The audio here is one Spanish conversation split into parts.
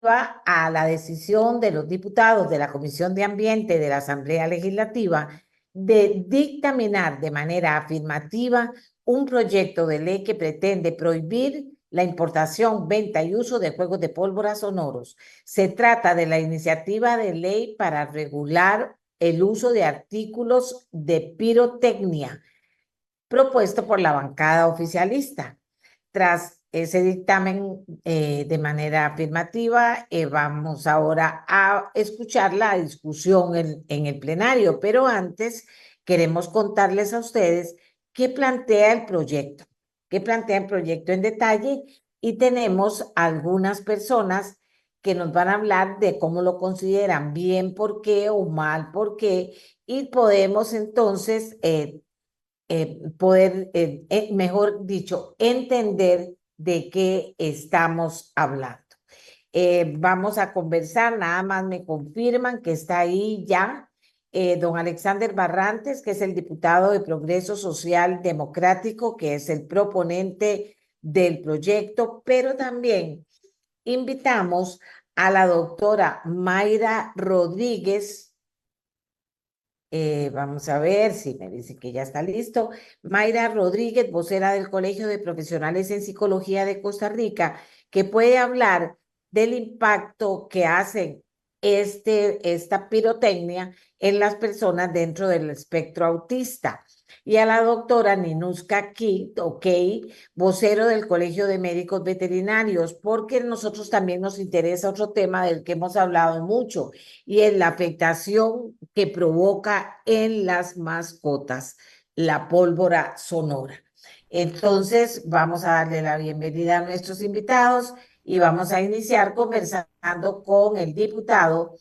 a la decisión de los diputados de la Comisión de Ambiente de la Asamblea Legislativa de dictaminar de manera afirmativa un proyecto de ley que pretende prohibir la importación, venta y uso de juegos de pólvora sonoros. Se trata de la iniciativa de ley para regular el uso de artículos de pirotecnia propuesto por la bancada oficialista. Tras ese dictamen de manera afirmativa, vamos ahora a escuchar la discusión en el plenario, pero antes queremos contarles a ustedes qué plantea el proyecto, en detalle, y tenemos algunas personas que nos van a hablar de cómo lo consideran bien, por qué, o mal, por qué, y podemos entonces poder, mejor dicho, entender de qué estamos hablando. Vamos a conversar, nada más me confirman que está ahí ya don Alexander Barrantes, que es el diputado de Progreso Social Democrático, que es el proponente del proyecto, pero también invitamos a la doctora Mayra Rodríguez. Vamos a ver si me dice que ya está listo. Mayra Rodríguez, vocera del Colegio de Profesionales en Psicología de Costa Rica, que puede hablar del impacto que hace esta pirotecnia en las personas dentro del espectro autista. Y a la doctora Ninuska Key, vocero del Colegio de Médicos Veterinarios, porque a nosotros también nos interesa otro tema del que hemos hablado mucho, y es la afectación que provoca en las mascotas la pólvora sonora. Entonces, vamos a darle la bienvenida a nuestros invitados y vamos a iniciar conversando con el diputado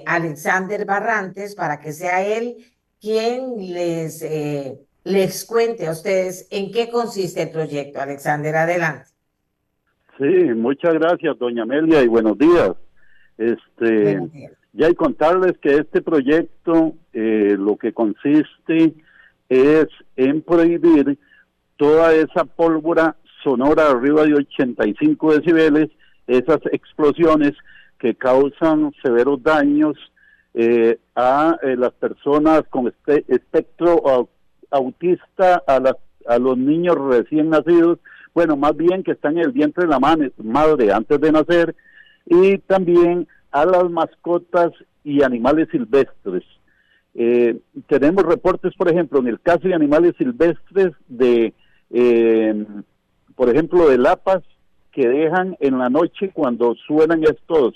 Alexander Barrantes para que sea él quien les cuente a ustedes en qué consiste el proyecto. Alexander, adelante. Sí, muchas gracias, doña Amelia, y buenos días. Buenos días. Ya hay contarles que este proyecto lo que consiste es en prohibir toda esa pólvora sonora arriba de 85 decibeles, esas explosiones que causan severos daños a las personas con espectro autista, a los niños recién nacidos, bueno, más bien que están en el vientre de la madre antes de nacer, y también a las mascotas y animales silvestres. Tenemos reportes, por ejemplo, en el caso de animales silvestres, por ejemplo, de lapas que dejan en la noche cuando suenan estos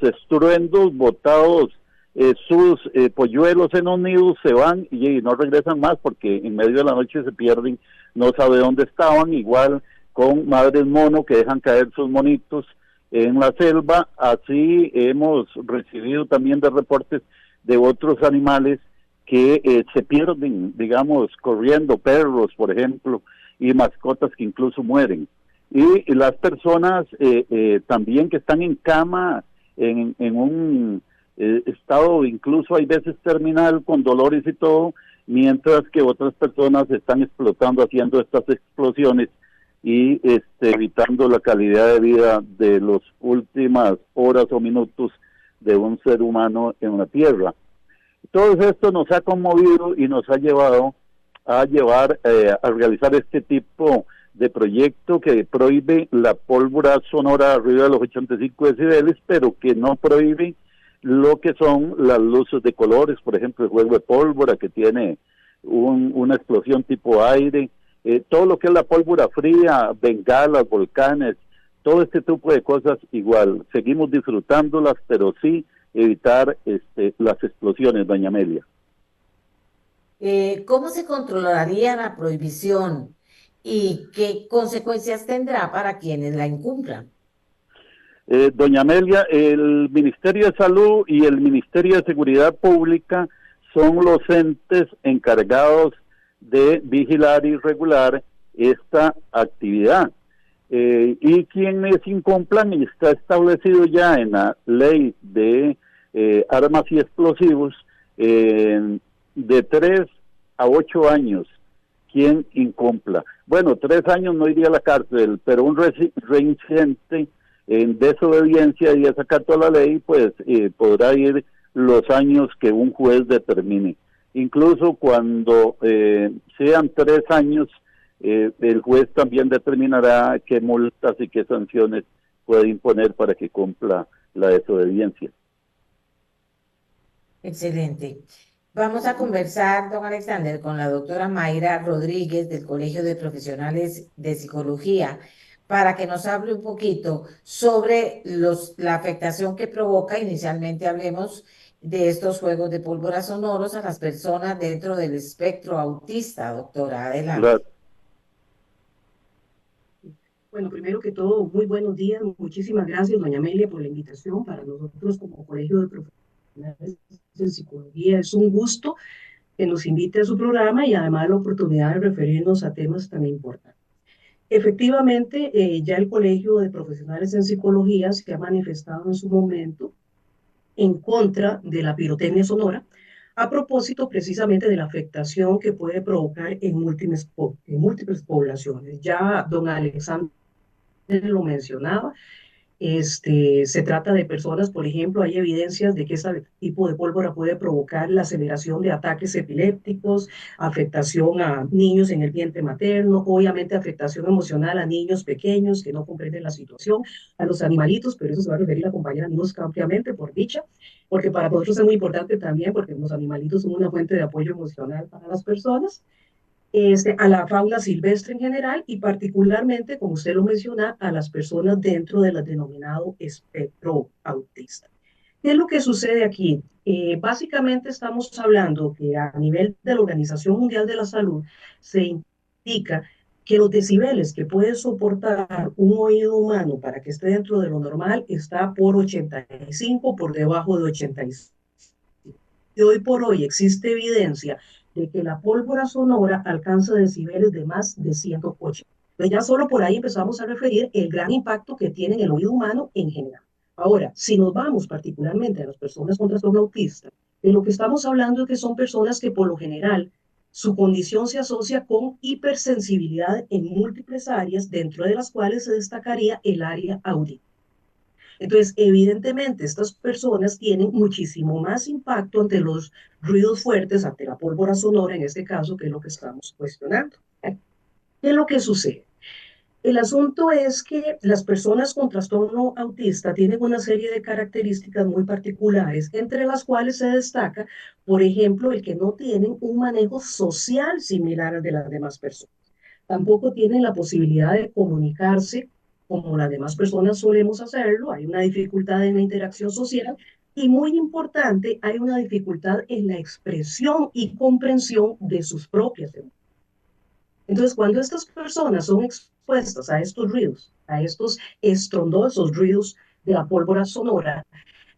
estruendos botados, sus polluelos en los nidos, se van y no regresan más porque en medio de la noche se pierden, no sabe dónde estaban. Igual con madres mono que dejan caer sus monitos en la selva. Así hemos recibido también de reportes de otros animales que se pierden, digamos, corriendo, perros, por ejemplo, y mascotas que incluso mueren. Y las personas también que están en cama, en un estado incluso hay veces terminal, con dolores y todo, mientras que otras personas están explotando, haciendo estas explosiones y evitando la calidad de vida de las últimas horas o minutos de un ser humano en la tierra. Todo esto nos ha conmovido y nos ha llevado a realizar este tipo de proyecto que prohíbe la pólvora sonora arriba de los 85 decibeles, pero que no prohíbe lo que son las luces de colores, por ejemplo, el juego de pólvora que tiene una explosión tipo aire, todo lo que es la pólvora fría, bengalas, volcanes, todo este tipo de cosas igual. Seguimos disfrutándolas, pero sí evitar las explosiones, doña Amelia. ¿Cómo se controlaría la prohibición y qué consecuencias tendrá para quienes la incumplan? Doña Amelia, el Ministerio de Salud y el Ministerio de Seguridad Pública son los entes encargados de vigilar y regular esta actividad. Y quienes incumplan, está establecido ya en la ley de armas y explosivos, de 3 a 8 años, quien incumpla. Bueno, 3 años no iría a la cárcel, pero un reincidente en desobediencia y desacato a la ley, pues podrá ir los años que un juez determine. Incluso cuando sean 3 años, el juez también determinará qué multas y qué sanciones puede imponer para que cumpla la desobediencia. Excelente. Vamos a conversar, don Alexander, con la doctora Mayra Rodríguez del Colegio de Profesionales de Psicología para que nos hable un poquito sobre la afectación que provoca. Inicialmente hablemos de estos juegos de pólvora sonoros a las personas dentro del espectro autista, doctora. Adelante. Claro. Bueno, primero que todo, muy buenos días. Muchísimas gracias, doña Amelia, por la invitación. Para nosotros como Colegio de Profesionales de Psicología es un gusto que nos invite a su programa y además la oportunidad de referirnos a temas tan importantes. Efectivamente, ya el Colegio de Profesionales en Psicología se ha manifestado en su momento en contra de la pirotecnia sonora, a propósito precisamente de la afectación que puede provocar en múltiples poblaciones. Ya don Alexander lo mencionaba. Se trata de personas, por ejemplo, hay evidencias de que ese tipo de pólvora puede provocar la aceleración de ataques epilépticos, afectación a niños en el vientre materno, obviamente afectación emocional a niños pequeños que no comprenden la situación, a los animalitos, pero eso se va a referir la compañera Nusca ampliamente, por dicha, porque para nosotros es muy importante también, porque los animalitos son una fuente de apoyo emocional para las personas, a la fauna silvestre en general y particularmente, como usted lo menciona, a las personas dentro del denominado espectro autista. ¿Qué es lo que sucede aquí? Básicamente estamos hablando que a nivel de la Organización Mundial de la Salud se indica que los decibeles que puede soportar un oído humano para que esté dentro de lo normal está por 85, por debajo de 85. Y hoy por hoy existe evidencia de que la pólvora sonora alcanza decibeles de más de 180. Entonces ya solo por ahí empezamos a referir el gran impacto que tiene en el oído humano en general. Ahora, si nos vamos particularmente a las personas con trastorno autista, de lo que estamos hablando es que son personas que por lo general su condición se asocia con hipersensibilidad en múltiples áreas, dentro de las cuales se destacaría el área auditiva. Entonces, evidentemente, estas personas tienen muchísimo más impacto ante los ruidos fuertes, ante la pólvora sonora, en este caso, que es lo que estamos cuestionando. ¿Qué es lo que sucede? El asunto es que las personas con trastorno autista tienen una serie de características muy particulares, entre las cuales se destaca, por ejemplo, el que no tienen un manejo social similar al de las demás personas. Tampoco tienen la posibilidad de comunicarse como las demás personas solemos hacerlo. Hay una dificultad en la interacción social y, muy importante, hay una dificultad en la expresión y comprensión de sus propias emociones. Entonces, cuando estas personas son expuestas a estos ruidos, a estos estrondosos ruidos de la pólvora sonora,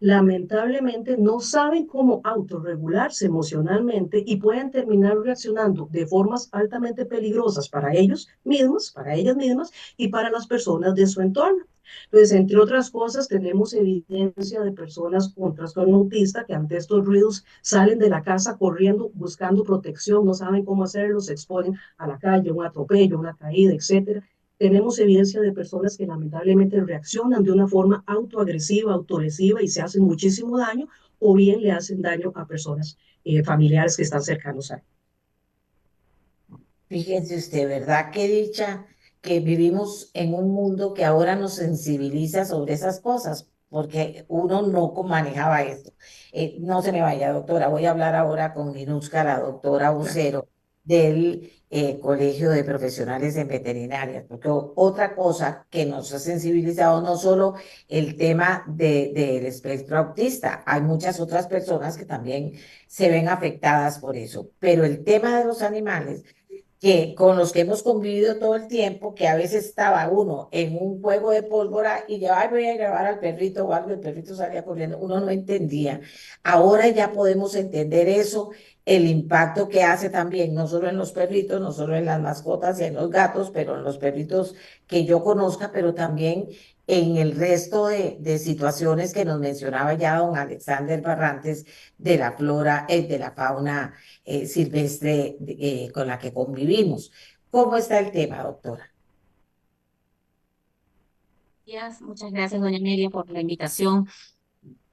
lamentablemente no saben cómo autorregularse emocionalmente y pueden terminar reaccionando de formas altamente peligrosas para ellos mismos, para ellas mismas y para las personas de su entorno. Entonces, entre otras cosas, tenemos evidencia de personas con trastorno autista que ante estos ruidos salen de la casa corriendo, buscando protección, no saben cómo hacerlo, se exponen a la calle, un atropello, una caída, etcétera. Tenemos evidencia de personas que lamentablemente reaccionan de una forma autoagresiva, autolesiva y se hacen muchísimo daño, o bien le hacen daño a personas familiares que están cercanos a él. Fíjense usted, ¿verdad? Qué dicha que vivimos en un mundo que ahora nos sensibiliza sobre esas cosas, porque uno no manejaba esto. No se me vaya, doctora. Voy a hablar ahora con Inuska, la doctora vocero del Colegio de Profesionales en Veterinaria, porque otra cosa que nos ha sensibilizado no solo el tema del espectro autista, hay muchas otras personas que también se ven afectadas por eso, pero el tema de los animales que con los que hemos convivido todo el tiempo, que a veces estaba uno en un juego de pólvora y ya "Ay, voy a llevar al perrito o algo", el perrito salía corriendo, uno no entendía. Ahora ya podemos entender eso, el impacto que hace también, no solo en los perritos, no solo en las mascotas y en los gatos, pero en los perritos que yo conozca, pero también en el resto de situaciones que nos mencionaba ya don Alexander Barrantes de la flora, de la fauna silvestre con la que convivimos. ¿Cómo está el tema, doctora? Muchas gracias, doña Amelia, por la invitación.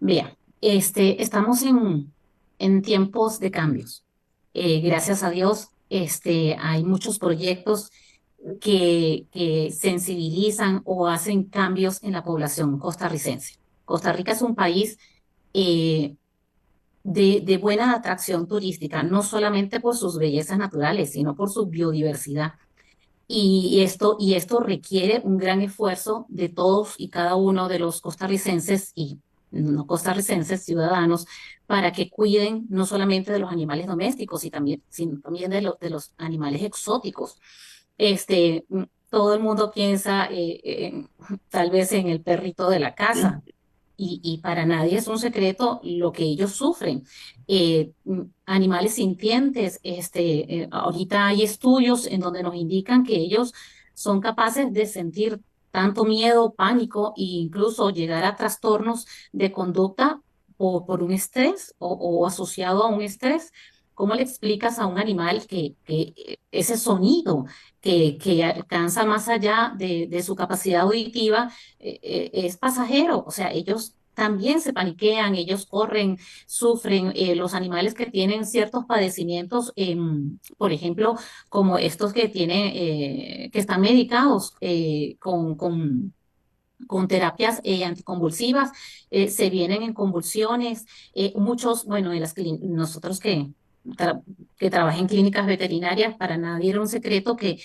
Vea, estamos en tiempos de cambios. Gracias a Dios, hay muchos proyectos que sensibilizan o hacen cambios en la población costarricense. Costa Rica es un país eh, de buena atracción turística, no solamente por sus bellezas naturales, sino por su biodiversidad. Y esto requiere un gran esfuerzo de todos y cada uno de los costarricenses y no costarricenses, ciudadanos, para que cuiden no solamente de los animales domésticos, sino también de los animales exóticos. Todo el mundo piensa tal vez en el perrito de la casa, y para nadie es un secreto lo que ellos sufren. Animales sintientes, ahorita hay estudios en donde nos indican que ellos son capaces de sentir tanto miedo, pánico e incluso llegar a trastornos de conducta por un estrés o asociado a un estrés. ¿Cómo le explicas a un animal que ese sonido que alcanza más allá de su capacidad auditiva es pasajero? O sea, ellos también se paniquean, ellos corren, sufren. Los animales que tienen ciertos padecimientos, por ejemplo, como estos que tienen, que están medicados con terapias anticonvulsivas, se vienen en convulsiones. Muchos, bueno, nosotros que trabajan en clínicas veterinarias, para nadie era un secreto que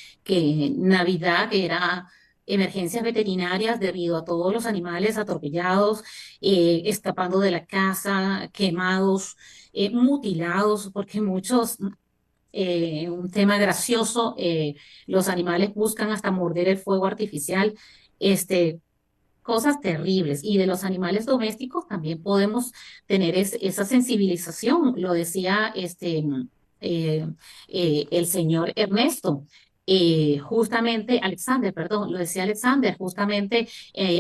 Navidad era emergencias veterinarias debido a todos los animales atropellados, escapando de la casa, quemados, mutilados, porque muchos, un tema gracioso, los animales buscan hasta morder el fuego artificial. Este, Cosas terribles. Y de los animales domésticos también podemos tener esa sensibilización, lo decía el señor Ernesto. Justamente, Alexander, perdón, lo decía Alexander, justamente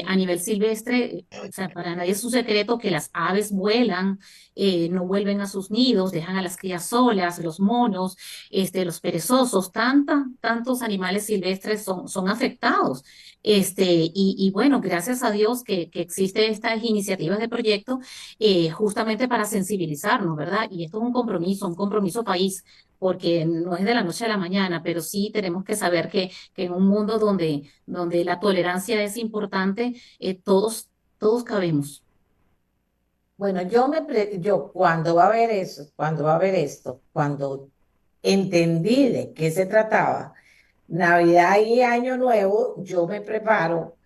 a nivel silvestre, o sea, para nadie es un secreto que las aves vuelan, no vuelven a sus nidos, dejan a las crías solas, los monos, los perezosos, tantos animales silvestres son afectados. Y bueno, gracias a Dios que existen estas iniciativas de proyecto, justamente para sensibilizarnos, ¿verdad? Y esto es un compromiso país, porque no es de la noche a la mañana, pero sí tenemos que saber que en un mundo donde la tolerancia es importante, todos cabemos. Bueno, yo cuando va a haber eso, cuando va a haber esto, cuando entendí de qué se trataba, Navidad y Año Nuevo, yo me preparo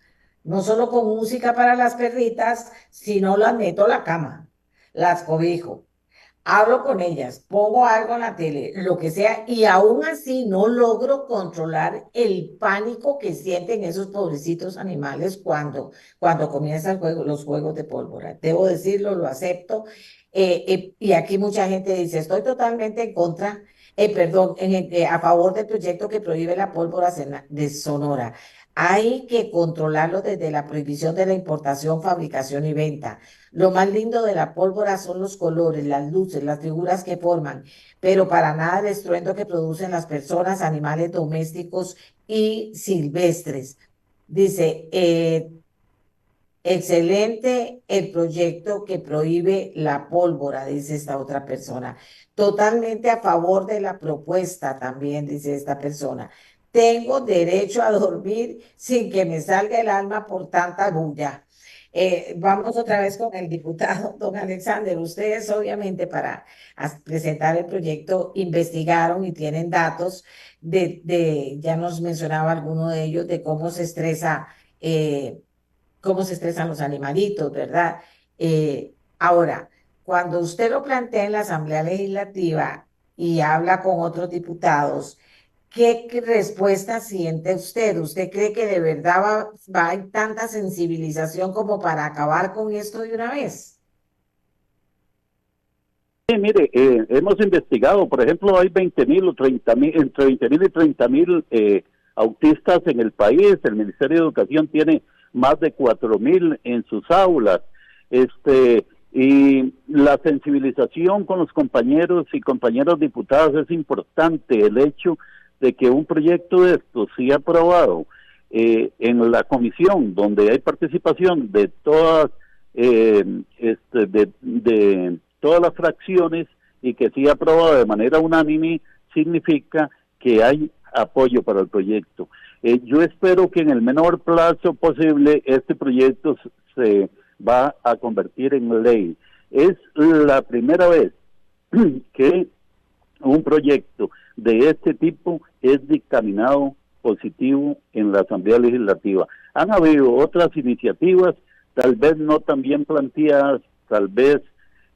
no solo con música para las perritas, sino las meto a la cama, las cobijo, hablo con ellas, pongo algo en la tele, lo que sea, y aún así no logro controlar el pánico que sienten esos pobrecitos animales cuando comienzan los juegos de pólvora. Debo decirlo, lo acepto. Y aquí mucha gente dice, estoy totalmente en contra, perdón, a favor del proyecto que prohíbe la pólvora de Sonora. Hay que controlarlo desde la prohibición de la importación, fabricación y venta. Lo más lindo de la pólvora son los colores, las luces, las figuras que forman, pero para nada el estruendo que producen las personas, animales domésticos y silvestres. Dice, excelente el proyecto que prohíbe la pólvora, dice esta otra persona. Totalmente a favor de la propuesta también, dice esta persona. Tengo derecho a dormir sin que me salga el alma por tanta bulla. Vamos otra vez con el diputado, don Alexander. Ustedes obviamente para presentar el proyecto investigaron y tienen datos ya nos mencionaba alguno de ellos, de cómo se estresan los animalitos, ¿verdad? Ahora, cuando usted lo plantea en la Asamblea Legislativa y habla con otros diputados, ¿qué respuesta siente usted? ¿Usted cree que de verdad va a haber tanta sensibilización como para acabar con esto de una vez? Sí, mire, hemos investigado, por ejemplo, hay 20.000 o 30.000, entre 20.000 y 30.000 autistas en el país. El Ministerio de Educación tiene más de 4.000 en sus aulas. Y la sensibilización con los compañeros y compañeras diputadas es importante. El hecho de que un proyecto de estos, si aprobado, en la comisión, donde hay participación de todas de todas las fracciones y que sea aprobado de manera unánime, significa que hay apoyo para el proyecto. Yo espero que en el menor plazo posible este proyecto se va a convertir en ley. Es la primera vez que un proyecto de este tipo es dictaminado positivo en la Asamblea Legislativa. Han habido otras iniciativas, tal vez no tan bien planteadas, tal vez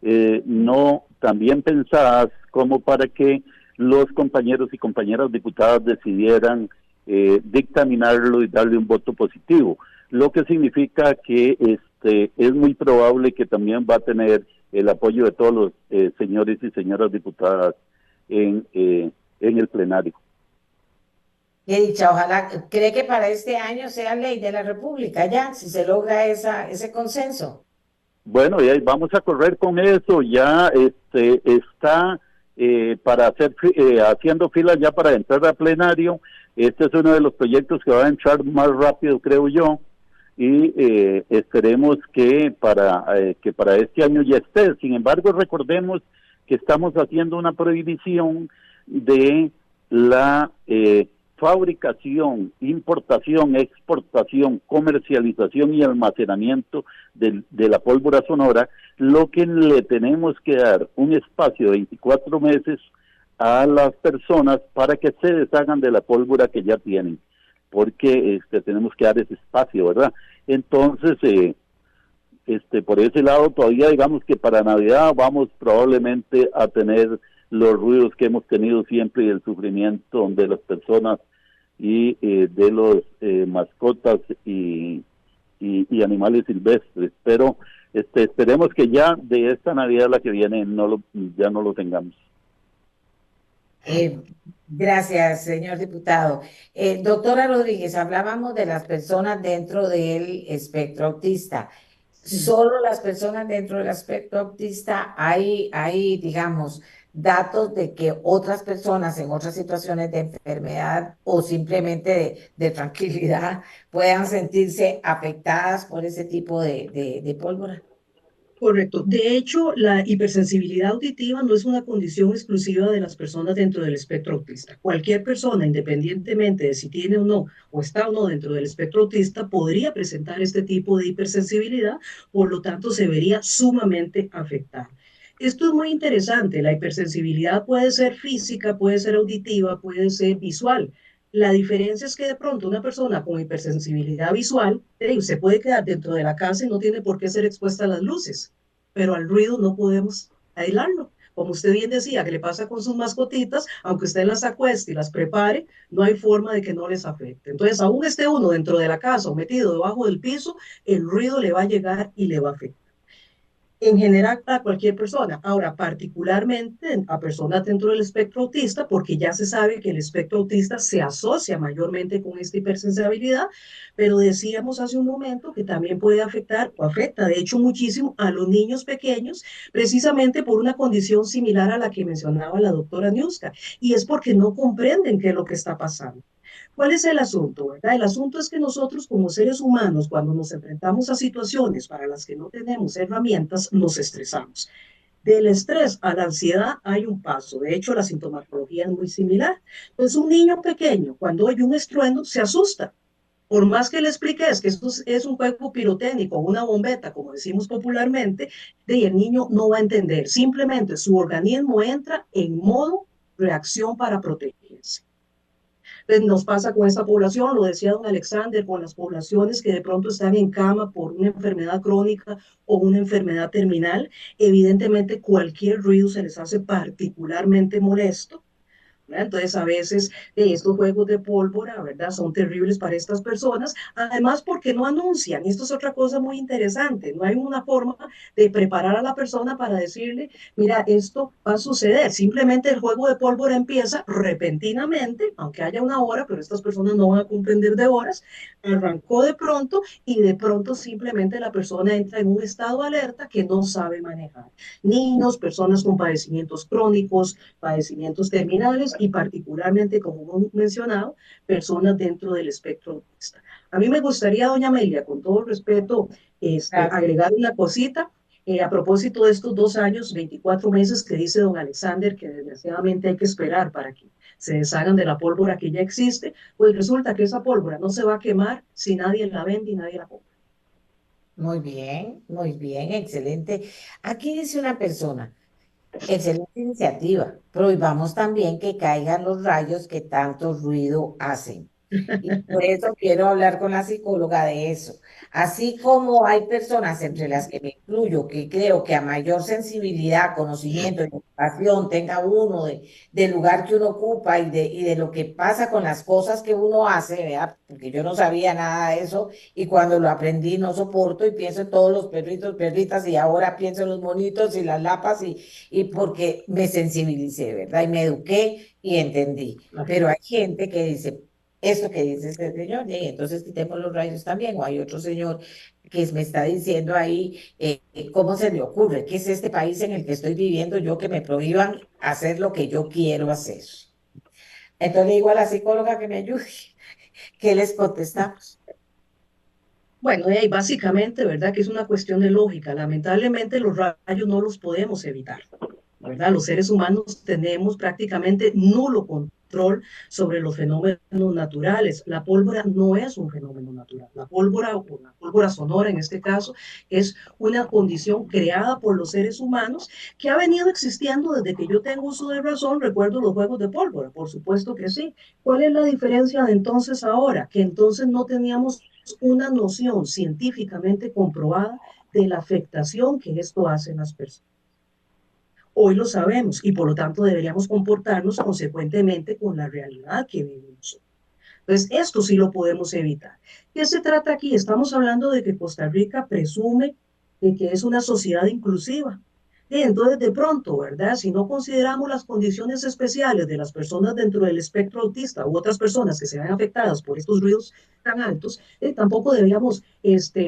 no tan bien pensadas como para que los compañeros y compañeras diputadas decidieran dictaminarlo y darle un voto positivo, lo que significa que es muy probable que también va a tener el apoyo de todos los señores y señoras diputadas en el plenario. Qué dicha, ojalá, ¿cree que para este año sea ley de la República ya, si se logra ese consenso? Bueno, y ahí vamos a correr con eso, ya está para hacer haciendo filas ya para entrar a plenario. Este es uno de los proyectos que va a entrar más rápido, creo yo, y esperemos que para este año ya esté. Sin embargo, recordemos que estamos haciendo una prohibición de la fabricación, importación, exportación, comercialización y almacenamiento de la pólvora sonora, lo que le tenemos que dar un espacio de 24 meses a las personas para que se deshagan de la pólvora que ya tienen, porque tenemos que dar ese espacio, ¿verdad? Entonces, por ese lado todavía digamos que para Navidad vamos probablemente a tener los ruidos que hemos tenido siempre y el sufrimiento de las personas y de los mascotas y animales silvestres, pero esperemos que ya de esta Navidad la que viene ya no lo tengamos. Gracias, señor diputado. Doctora Rodríguez, hablábamos de las personas dentro del espectro autista. Solo las personas dentro del espectro autista hay, digamos, datos de que otras personas en otras situaciones de enfermedad o simplemente de tranquilidad puedan sentirse afectadas por ese tipo de pólvora. Correcto. De hecho, la hipersensibilidad auditiva no es una condición exclusiva de las personas dentro del espectro autista. Cualquier persona, independientemente de si tiene o no, o está o no dentro del espectro autista, podría presentar este tipo de hipersensibilidad, por lo tanto, se vería sumamente afectada. Esto es muy interesante. La hipersensibilidad puede ser física, puede ser auditiva, puede ser visual. La diferencia es que de pronto una persona con hipersensibilidad visual se puede quedar dentro de la casa y no tiene por qué ser expuesta a las luces, pero al ruido no podemos aislarlo. Como usted bien decía, que le pasa con sus mascotitas, aunque usted las acueste y las prepare, no hay forma de que no les afecte. Entonces, aún esté uno dentro de la casa o metido debajo del piso, el ruido le va a llegar y le va a afectar. En general a cualquier persona. Ahora, particularmente a personas dentro del espectro autista, porque ya se sabe que el espectro autista se asocia mayormente con esta hipersensibilidad, pero decíamos hace un momento que también puede afectar, o afecta de hecho muchísimo a los niños pequeños, precisamente por una condición similar a la que mencionaba la doctora Niuska, y es porque no comprenden qué es lo que está pasando. ¿Cuál es el asunto, verdad? El asunto es que nosotros como seres humanos, cuando nos enfrentamos a situaciones para las que no tenemos herramientas, nos estresamos. Del estrés a la ansiedad hay un paso. De hecho, la sintomatología es muy similar. Entonces, un niño pequeño, cuando oye un estruendo, se asusta. Por más que le expliques que esto es un juego pirotécnico, una bombeta, como decimos popularmente, el niño no va a entender. Simplemente su organismo entra en modo reacción para protegerse. Nos pasa con esta población, lo decía don Alexander, con las poblaciones que de pronto están en cama por una enfermedad crónica o una enfermedad terminal. Evidentemente cualquier ruido se les hace particularmente molesto. Entonces, a veces estos juegos de pólvora, ¿verdad? Son terribles para estas personas, además porque no anuncian. Esto es otra cosa muy interesante. No hay una forma de preparar a la persona para decirle, mira, esto va a suceder. Simplemente el juego de pólvora empieza repentinamente, aunque haya una hora, pero estas personas no van a comprender de horas. Arrancó de pronto y de pronto simplemente la persona entra en un estado de alerta que no sabe manejar. Niños, personas con padecimientos crónicos, padecimientos terminales, y particularmente, como hemos mencionado, personas dentro del espectro autista. A mí me gustaría, doña Amelia, con todo respeto, Claro. agregar una cosita. A propósito de estos 2 años, 24 meses que dice don Alexander que desgraciadamente hay que esperar para que se deshagan de la pólvora que ya existe, pues resulta que esa pólvora no se va a quemar si nadie la vende y nadie la compra. Muy bien, excelente. Aquí dice una persona, excelente iniciativa. Prohibamos también que caigan los rayos que tanto ruido hacen. Y por eso quiero hablar con la psicóloga de eso. Así como hay personas, entre las que me incluyo, que creo que a mayor sensibilidad, conocimiento y educación tenga uno del lugar que uno ocupa y de lo que pasa con las cosas que uno hace, ¿verdad? Porque yo no sabía nada de eso y cuando lo aprendí no soporto y pienso en todos los perritos, perritas y ahora pienso en los monitos y las lapas y porque me sensibilicé, ¿verdad? Y me eduqué y entendí. Pero hay gente que dice, esto que dice este señor, y entonces quitemos los rayos también, o hay otro señor que me está diciendo ahí, ¿cómo se le ocurre? ¿Qué es este país en el que estoy viviendo yo que me prohíban hacer lo que yo quiero hacer? Entonces le digo a la psicóloga que me ayude, ¿qué les contestamos? Bueno, y ahí básicamente, ¿verdad? Que es una cuestión de lógica. Lamentablemente los rayos no los podemos evitar, ¿verdad? Los seres humanos tenemos prácticamente nulo control sobre los fenómenos naturales. La pólvora no es un fenómeno natural. La pólvora, o la pólvora sonora en este caso, es una condición creada por los seres humanos que ha venido existiendo desde que yo tengo uso de razón. Recuerdo los juegos de pólvora, por supuesto que sí. ¿Cuál es la diferencia de entonces a ahora? Que entonces no teníamos una noción científicamente comprobada de la afectación que esto hace en las personas. Hoy lo sabemos y por lo tanto deberíamos comportarnos consecuentemente con la realidad que vivimos. Entonces, esto sí lo podemos evitar. ¿Qué se trata aquí? Estamos hablando de que Costa Rica presume de que es una sociedad inclusiva. Y entonces, de pronto, ¿verdad? Si no consideramos las condiciones especiales de las personas dentro del espectro autista u otras personas que se ven afectadas por estos ruidos tan altos, tampoco deberíamos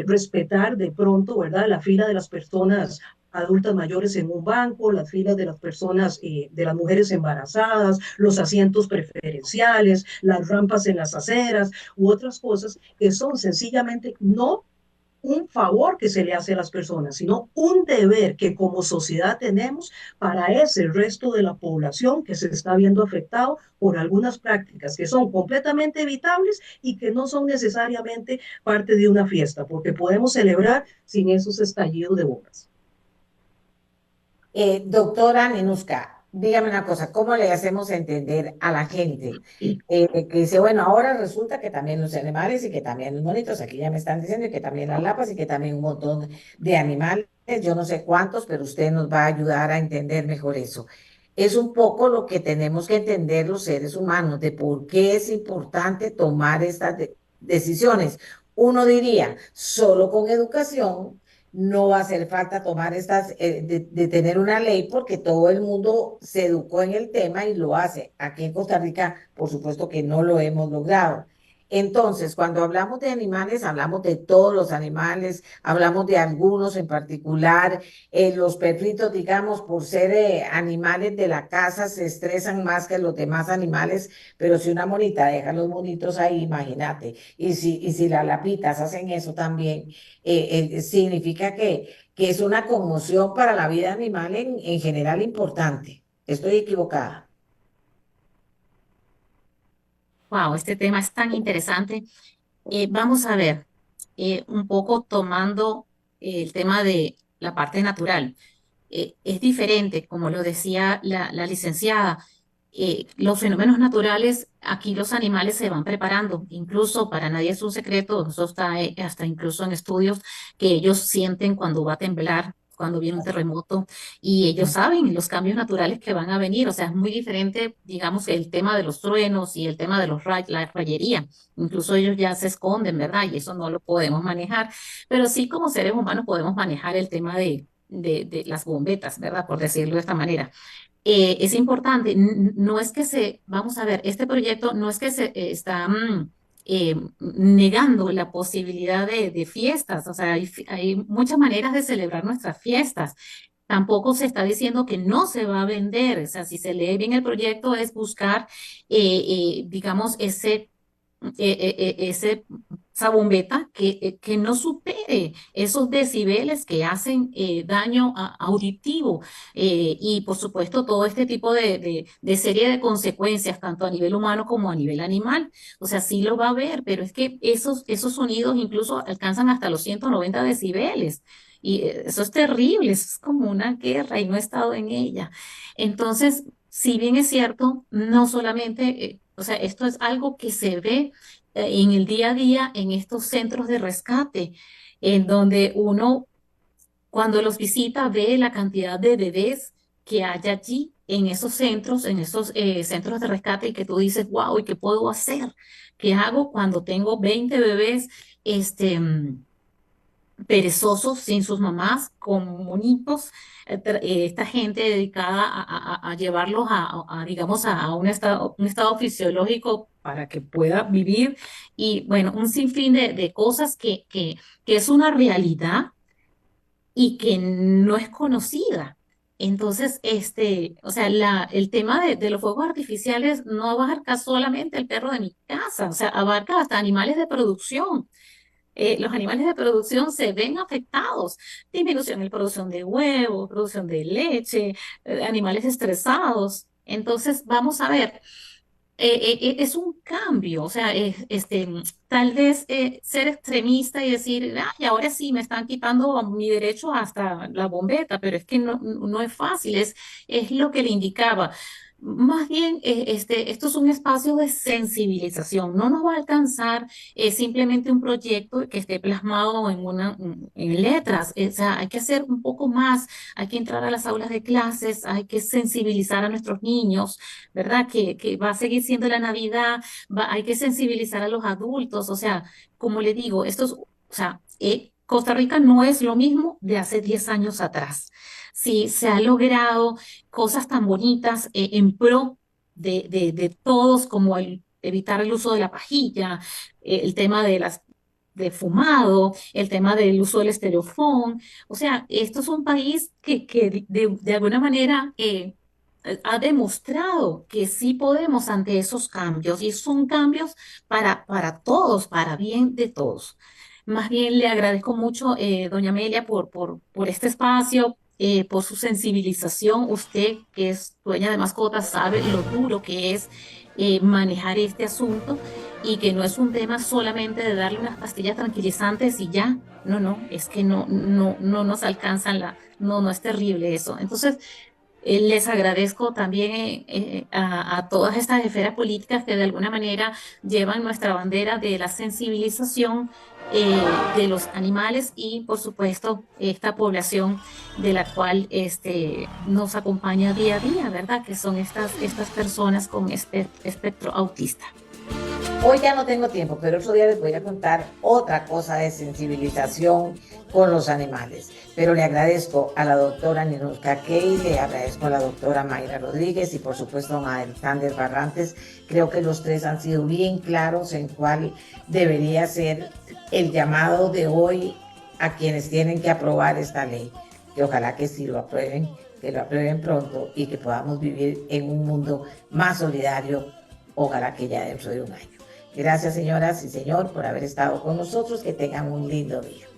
respetar de pronto, ¿verdad? La fila de las personas adultas mayores en un banco, las filas de las personas, de las mujeres embarazadas, los asientos preferenciales, las rampas en las aceras u otras cosas que son sencillamente no un favor que se le hace a las personas, sino un deber que como sociedad tenemos para ese resto de la población que se está viendo afectado por algunas prácticas que son completamente evitables y que no son necesariamente parte de una fiesta, porque podemos celebrar sin esos estallidos de bombas. Doctora Nenuska, dígame una cosa, ¿cómo le hacemos entender a la gente que dice, bueno, ahora resulta que también los animales y que también los monitos, aquí ya me están diciendo, y que también las lapas y que también un montón de animales, yo no sé cuántos, pero usted nos va a ayudar a entender mejor eso. Es un poco lo que tenemos que entender los seres humanos, de por qué es importante tomar estas decisiones. Uno diría, solo con educación no va a hacer falta tomar estas, de tener una ley porque todo el mundo se educó en el tema y lo hace. Aquí en Costa Rica, por supuesto que no lo hemos logrado. Entonces, cuando hablamos de animales, hablamos de todos los animales, hablamos de algunos en particular. Los perritos, digamos, por ser animales de la casa, se estresan más que los demás animales, pero si una monita deja los monitos ahí, imagínate, y si las lapitas hacen eso también, significa que es una conmoción para la vida animal en general importante. Estoy equivocada. Wow, este tema es tan interesante. Vamos a ver, un poco tomando el tema de la parte natural. Es diferente, como lo decía la licenciada. Los fenómenos naturales, aquí los animales se van preparando, incluso para nadie es un secreto, eso está hasta incluso en estudios que ellos sienten cuando va a temblar, cuando viene un terremoto, y ellos saben los cambios naturales que van a venir, o sea, es muy diferente, digamos, el tema de los truenos y el tema de la rayería, incluso ellos ya se esconden, ¿verdad? Y eso no lo podemos manejar, pero sí como seres humanos podemos manejar el tema de las bombetas, ¿verdad? Por decirlo de esta manera. Es importante, no es que vamos a ver, este proyecto no es que se está negando la posibilidad de fiestas, o sea, hay muchas maneras de celebrar nuestras fiestas, tampoco se está diciendo que no se va a vender. O sea, si se lee bien el proyecto, es buscar, digamos, esa bombeta que no supere esos decibeles que hacen daño auditivo, y por supuesto todo este tipo de serie de consecuencias, tanto a nivel humano como a nivel animal. O sea, sí lo va a ver, pero es que esos sonidos incluso alcanzan hasta los 190 decibeles. Y eso es terrible, eso es como una guerra y no he estado en ella. Entonces, si bien es cierto, no solamente, o sea, esto es algo que se ve en el día a día en estos centros de rescate, en donde uno cuando los visita ve la cantidad de bebés que hay allí en esos centros de rescate y que tú dices, wow, ¿y qué puedo hacer? ¿Qué hago cuando tengo 20 bebés perezosos sin sus mamás, con monitos? Esta gente dedicada a llevarlos digamos, a un estado fisiológico para que pueda vivir, y bueno, un sinfín de cosas que es una realidad y que no es conocida. Entonces, o sea, el tema de los fuegos artificiales no abarca solamente el perro de mi casa, o sea, abarca hasta animales de producción. Los animales de producción se ven afectados, disminución en la producción de huevos, producción de leche, animales estresados. Entonces, vamos a ver, es un cambio, o sea, tal vez ser extremista y decir, ay, ahora sí me están quitando mi derecho hasta la bombeta, pero es que no es fácil, es lo que le indicaba. Más bien, esto es un espacio de sensibilización. No nos va a alcanzar simplemente un proyecto que esté plasmado en letras. O sea, hay que hacer un poco más, hay que entrar a las aulas de clases, hay que sensibilizar a nuestros niños, ¿verdad? Que va a seguir siendo la Navidad, hay que sensibilizar a los adultos. O sea, como le digo, o sea, Costa Rica no es lo mismo de hace 10 años atrás. Sí, se ha logrado cosas tan bonitas en pro de todos, como evitar el uso de la pajilla, el tema de fumado, el tema del uso del estereofón. O sea, esto es un país que de alguna manera ha demostrado que sí podemos ante esos cambios, y son cambios para todos, para bien de todos. Más bien le agradezco mucho, doña Amelia, por este espacio, por su sensibilización. Usted, que es dueña de mascotas, sabe lo duro que es manejar este asunto, y que no es un tema solamente de darle unas pastillas tranquilizantes y ya. No, no, es que no nos alcanzan no es terrible eso. Entonces, les agradezco también a todas estas esferas políticas que de alguna manera llevan nuestra bandera de la sensibilización de los animales, y por supuesto esta población de la cual nos acompaña día a día, ¿verdad? Que son estas personas con espectro autista. Hoy ya no tengo tiempo, pero otro día les voy a contar otra cosa de sensibilización con los animales. Pero le agradezco a la doctora Ninuska Key, le agradezco a la doctora Mayra Rodríguez y por supuesto a Alexander Barrantes. Creo que los tres han sido bien claros en cuál debería ser el llamado de hoy a quienes tienen que aprobar esta ley. Que ojalá que sí lo aprueben, que lo aprueben pronto y que podamos vivir en un mundo más solidario, ojalá que ya dentro de un año. Gracias, señoras y señor, por haber estado con nosotros. Que tengan un lindo día.